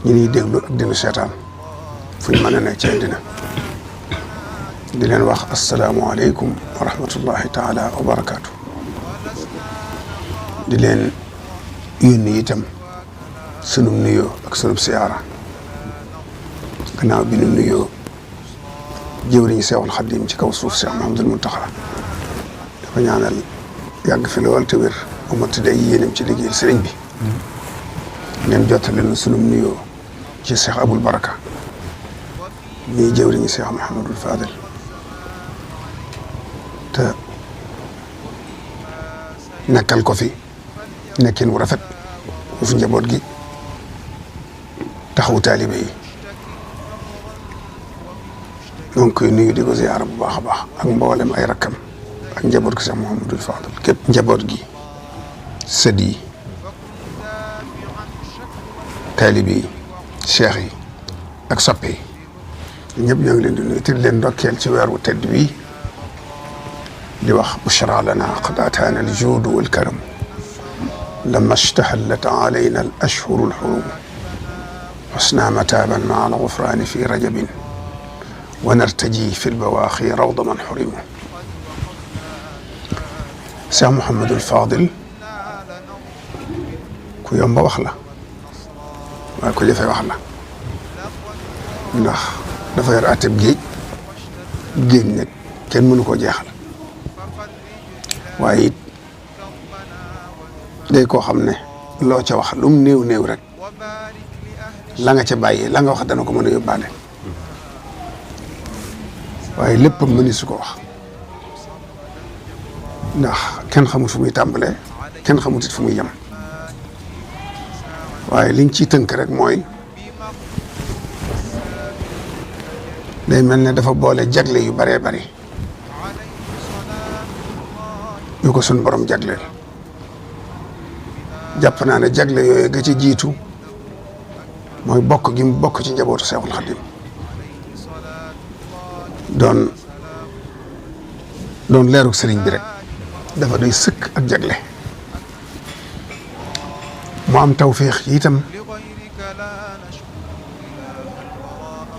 ñi ñuy déglu ak dinu seetaan fu ñu mën a ne ci àddina di leen wax asalaamualeykum wa rahmatullahi taala wa barakaatu. di leen yónni itam sunub nuyoo ak sunub siyaara gannaaw bi nu nuyoo jëwriñu Seexul Xadiim ci kaw suuf Seex Muhammadul Muntaxa dafa ñaanal yàgg fi lool te wér umati day yéenam ci liggéeyal sëriñ bi ngeen jottali na sunub nuyoo ci Seex Abul Baraka ñii jëwriñu Seex Muhammadul Fadil te nekkal ko fi nekkin wu rafet mu fi njaboot gi taxawu taalibe yi donc koy nuyu di ko ziyaara bu baax a baax ak mboolem ay rakkam ak njaboot gi Seex Muhammadul Fadil képp njaboot gi sët yi taalibe yi cheikh yi ak soppe yi ñëpp ñoo ngi leen di nuyu te leen ndokkeel ci weer wu tedd wi di wax bushra lana qad ataana al juudu wal karam lama ishtahallat alayna al ashhuru al hurum xusna mataban maa al gufraani fi rajabin wa nartaji fi lbawaaxi rawda man xurimu Seex Muhammadul Fadil ku yomba wax la waaye ku jafe wax la ndax dafa yor àtteb géej géej nag kenn mënu koo jeexal waaye it day koo xam ne loo ca wax lu mu néew néew rek la nga ca bàyyi la nga wax dana ko mën a yóbbaale waaye lépp mëni su ko wax ndax kenn xamut fu muy tàmbalee kenn xamut it fu muy yem waaye liñ ciy tënk rek mooy day mel ne dafa boole jagle yu baree bari yu ko sun borom jagleel jàpp naa ne jagle yooyu ga ci jiitu mooy bokk gi mu bokk ci njabootu Seexul Xadiim doon leeruk sëriñ bi rek dafa doy sëkk ak jagle mu am tawféex itam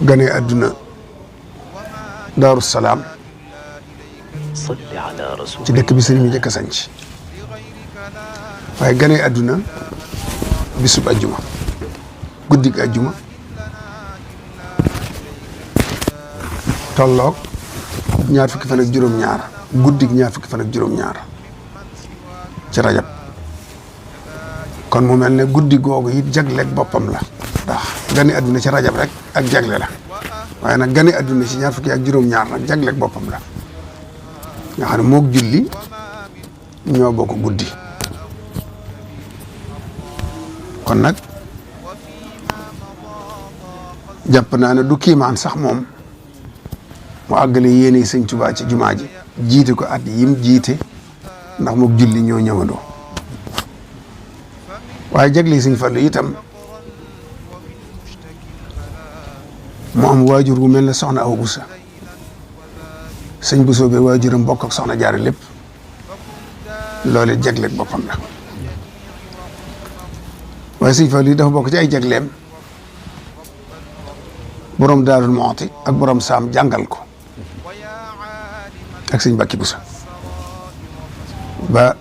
gane àdduna Daaru Salaam ci dëkk bi sëriñ bi njëkk a sanc waaye gane àdduna bisub ajjuma guddig ajjuma tolloog ñaar fukki fan ak juróom-ñaar guddig ñaar fukki fan ak juróom-ñaar ci rajab kon mu mel ne guddi googu it jagleeg boppam la ndax gane àdduna ci rajab rek ak jagle la waaye nag gane àdduna ci ñaar fukki ak juróom-ñaar nag jagleeg boppam la nga xam ne moog julli ñoo bokk guddi kon nag jàpp naa ne du kiimaan sax moom mu àggale yéene Sëñ Tuubaa ci jumaa ji jiite ko at yim jiite ndax moog julli ñoo ñëwandoo waaye jagle Sëñ Fallu itam mu am waajur wu mel ne soxna Awa Busa sëñ bu soobee waajuram bokk ak soxna Jaara lépp loole jagleeg boppam la waaye Sëñ Fallu yi dafa bokk ci ay jagleem borom Daarul Muxti ak borom Saam jàngal ko ak sëñ Mbàkke Buso ba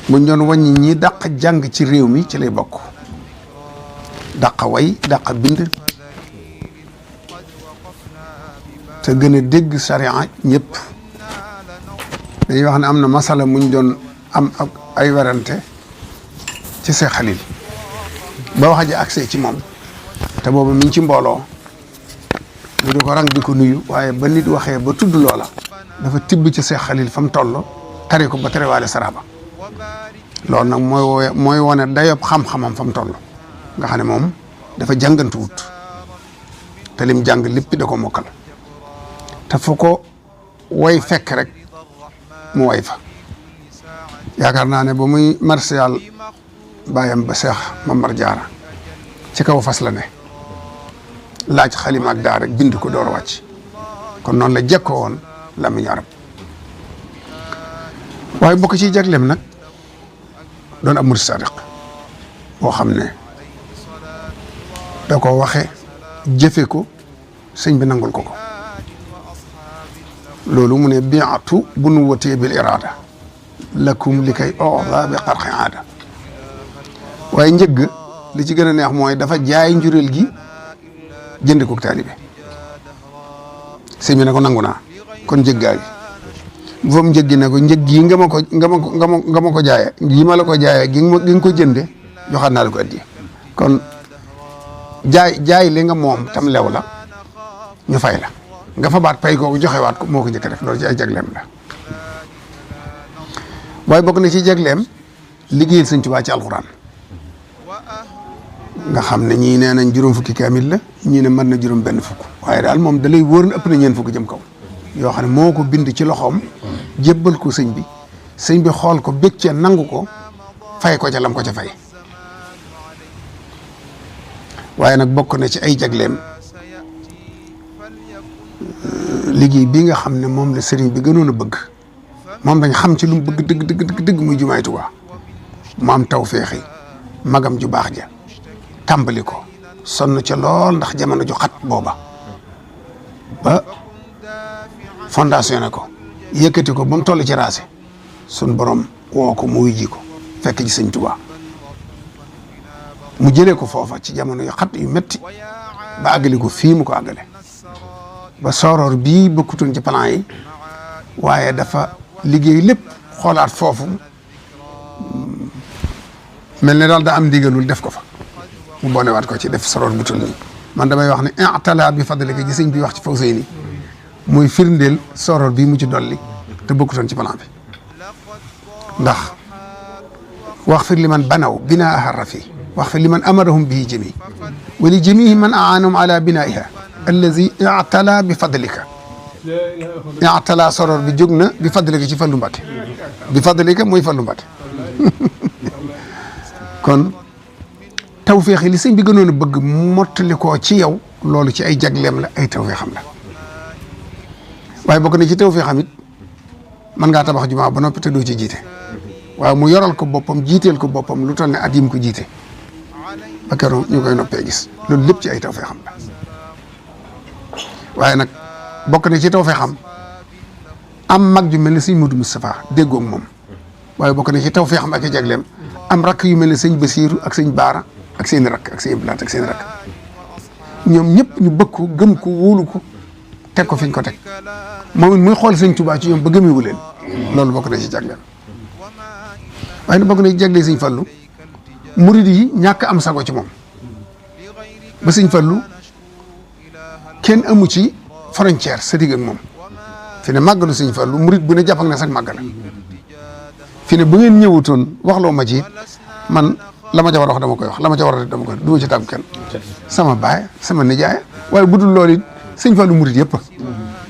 buñ doon wàññi ñi dàq jàng ci réew mi ci lay bokk dàq way dàq bind te gën a dégg sariya ñëpp dañuy wax ne am na masala muñ doon am ak ay werante ci Seex Xalil ba wax ji accès ci moom te boobu mi ngi ci mbooloo mu di ko rang di ko nuyu waaye ba nit waxee ba tudd loola dafa tibb ci Seex Xalil fa mu toll tari ko ba terewaale saraba loolu nag mooy wone dayob xam-xamam fa mu toll nga xam ne moom dafa jàngantuwut te lim jàng lépp da ko mokkal te fu ko way fekk rek mu way fa yaakaar naa ne ba muy martial bàyyam ba Seex Mamar Jaara ci kaw fas la ne laaj xalima ak daa rek bind ko door a wàcc kon noonu la jekkoo woon làmmiñu arab waaye bokk ci jagleem nag doon ab murid sadiq boo xam ne da ko waxe jëfe ko sëñ bi nangul ko loolu mu ne biatu bu nu watee bil irada lakum li kay oda bi xarxi aada waaye njëgg li ci gën a neex mooy dafa jaay njureel gi jënd ko taalibe sëñ bi ne ko nangu naa kon njëggaa gi bu fa mu njëggi ne ko njëg yi nga ma ko jaayee yi ma la ko jaayee gi nga ko jënde joxaat naa la ko addi kon jaay li nga moom tam lew la ñu fay la nga fa baat pay kooku joxewaat ko moo ko njëkk a def loolu ci ay jagleem la waaye bokk na ci jagleem liggéeyal sëñ Tuubaa ci alxuraan nga xam ne ñii nee nañ juróom fukki kaamil la ñii ne mën na juróom benn fukk waaye daal moom da lay wóor na ëpp na ñeen fukk jëm kaw yoo xam ne moo ko bind ci loxoom jébbal ko sëñ bi xool ko bég ca nangu ko fay ko ca lam ko ca fay waaye nag bokk na ci ay jagleem liggéey bi nga xam ne moom la sëriñ bi gënoon a bëgg moom dañ xam ci lu mu bëgg dëgg muy jumaay Tuubaa mu am tawfeexi magam ju baax ja tàmbali ko sonn ca lool ndax jamono ju xat booba ba fondation ne ko yëkkati ko ba mu toll ci raase sun borom woo ko mu wuy ji ko fekk ci sëñ Tuubaa mu jëlee ko foofa ci jamono yu xat yu metti ba àggali ko fii mu ko àggale ba sooroor bii bëkkutoon ci plan yi waaye dafa liggéey lépp xoolaat foofu mel ne daal da am ndigalul def ko fa mu boolewaat ko ci def soroor bu tul nii man damay wax ne i'tala bi fadlika ji sëñ bi wax ci Fawzayni muy firndeel soroor bii mu ci dolli te bëkkutoon ci plan bi ndax wax fir li man banaw binaaha rafi wax fir li man amarahum bihi jami wa li jamihi man aanahum ala binaiha allazi i'tala bi fadlika i'tala soroor bi jóg na bi fadlika ci Fallu Mbàkke bi fadlika mooy Fallu Mbàkke kon tawféex yi li sëñ bi gënoon a bëgg mottali koo ci yow loolu ci ay jagleem la ay tawféexam la waaye bokk na ci tawféexam it mën ngaa tabax jumaa ba noppi te doo ci jiite waaye mu yoral ko boppam jiiteel ko boppam lu toll ne at yim ko jiite ba keroog ñu koy noppee gis loolu lépp ci ay tawféexam la waaye nag bokk na ci tawféexam am mag ju mel ne sëñ Modou Moustapha déggoo ak moom waaye bokk na ci tawféexam ak i jagleem am rakk yu mel ne sëñ Basiiru ak sëñ Baara ak seen rakk ak seen blaat ak seen rakk ñoom ñëpp ñu bëgg ko gëm ko wóolu ko teg ko fi ñu ko teg moom it muy xool sëñ Tuubaa ci ñoom ba gëmewu leen loolu bokk na ci jagleem waaye nag bokk na ci jagle sëñ Fallu murid yi ñàkk am sago ci moom ba sëñ Fallu kenn amu ci frontière sa digg ak moom fi ne màggalu sëñ Fallu murid bu ne jàpp ak ne sax màggala fi ne bu ngeen ñëwutoon waxloo ma ci man la ma ca war a wax dama koy wax la ma ca war a def dama koy du ma ci tàggu kenn sama baay sama nijaay waaye bu dul loolu it sëñ Fallu murid yëpp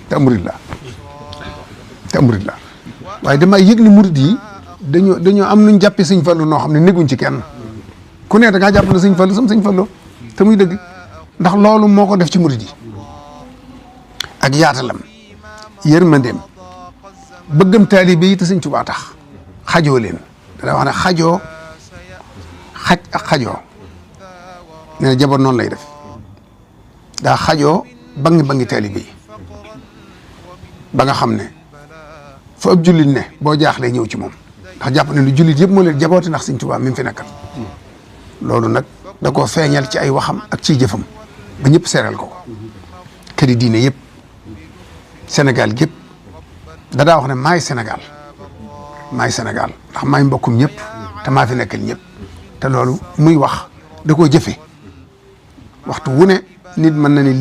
te murid la waaye damay yëg ni murid yi dañoo am nuñ jàppee sëñ Fallu noo xam ne néguñ ci kenn ku ne da ngaa jàpp ne sëñ Fallu sam sëñ Fallu te muy dëgg ndax loolu moo ko def ci murid yi ak yaatalam yërmandeem bëggam taalibe yi te sëñ Tuubaa tax xajoo leen dana wax ne xaj ak xajoo nee na jaboot noonu lay def daa xajoo bangi taalibe yi ba nga xam ne fu ab jullit ne boo jaaxlee ñëw ci moom ndax jàpp ne lu jullit yëpp moo leen jabooti ndax sëñ Tuubaa mi mu fi nekkal loolu nag da koo feeñal ci ay waxam ak ciy jëfam ba ñëpp seeral ko këri diine yëpp Sénégal gépp da daa wax ne maay Sénégal ndax maay mbokkum ñëpp te maa fi nekkal ñëpp te loolu muy wax da koo jëfe waxtu wu ne nit mën na ne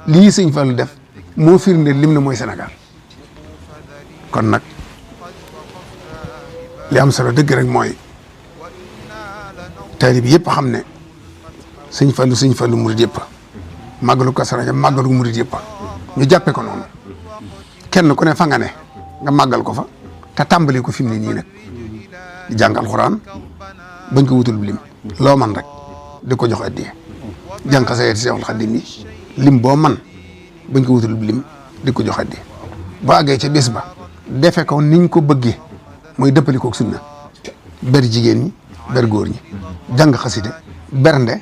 lii sëñ Fallu def moo firnde lim ne mooy Sénégal kon nag li am solo dëgg rek mooy taalibe bi yëpp xam ne sëñ Fallu murid yëpp màggalu Kazu Rajab màggalu murid yëpp ñu jàppe ko noonu kenn ku ne fa nga ne nga màggal ko fa te tàmbali ko fi mu ne nii nag di jàng alxuraan bañ ko wutul lim loo man rek di ko jox addiya jàng xasida Seexul Xadiim yi lim boo man bañ ko wutul lim di ko jox addiya boo àggee ca bés ba defe ko niñ ko bëggee mooy dëppali koog sunna ber jigéen ñi ber góor ñi jàng xasida bernde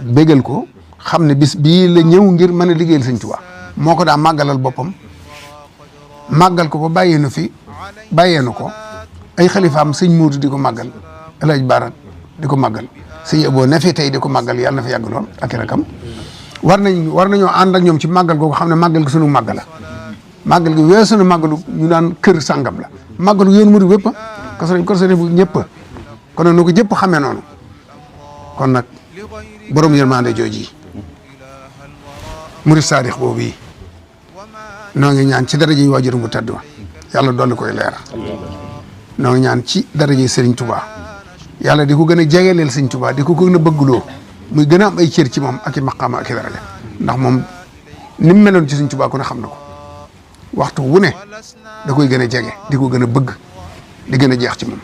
bégal ko xam ne bis bii la ñëw ngir mën a liggéeyal sëñ Tuubaa moo ko daa màggalal boppam màggal ko ba bàyyeenu ko ay xalifaam sëñ Muudu di ko màggal El Hadj Baara di ko màggal sëñ Abo ne fi tey di ko màggal yàlla na fi yàgg lool ak i rakam war nañoo ànd ak ñoom ci màggal googu xam ne màggal gi sunu màggal la màggal gi weesu na màggalu ñu naan kër sàngam la màggalu yoonu murid wépp ko bu ñëpp kon nag nu ko jëpp xamee noonu kon nag borom yërmande jooji murid saadix boobu yi noo ngi ñaan ci daraja yi waajur bu tedd wa yàlla dolli koy leer noo ngi ñaan ci daraja yi Sëriñ Tuubaa yàlla di ko gën a jegeleel Sëriñ Tuubaa di ko gën a bëggloo muy gën a am ay cër ci moom ak i maqaama ak i daraja ndax moom ni mu meloon ci Sëriñ Tuubaa ku ne xam na ko waxtu wu ne da koy gën a jege di ko gën a bëgg di gën a jeex ci moom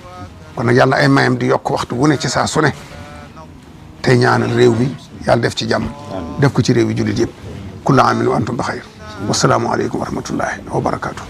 kon nag yàlla ay mayam di yokk waxtu wu ne ci saa su ne tey ñaanal réew mi yàlla def ci jàmm def ko ci réew yi jullit yëpp kullu aamin wa antum bi xayr wasalaamu aleykum wa rahmatullahi wa barakaatu.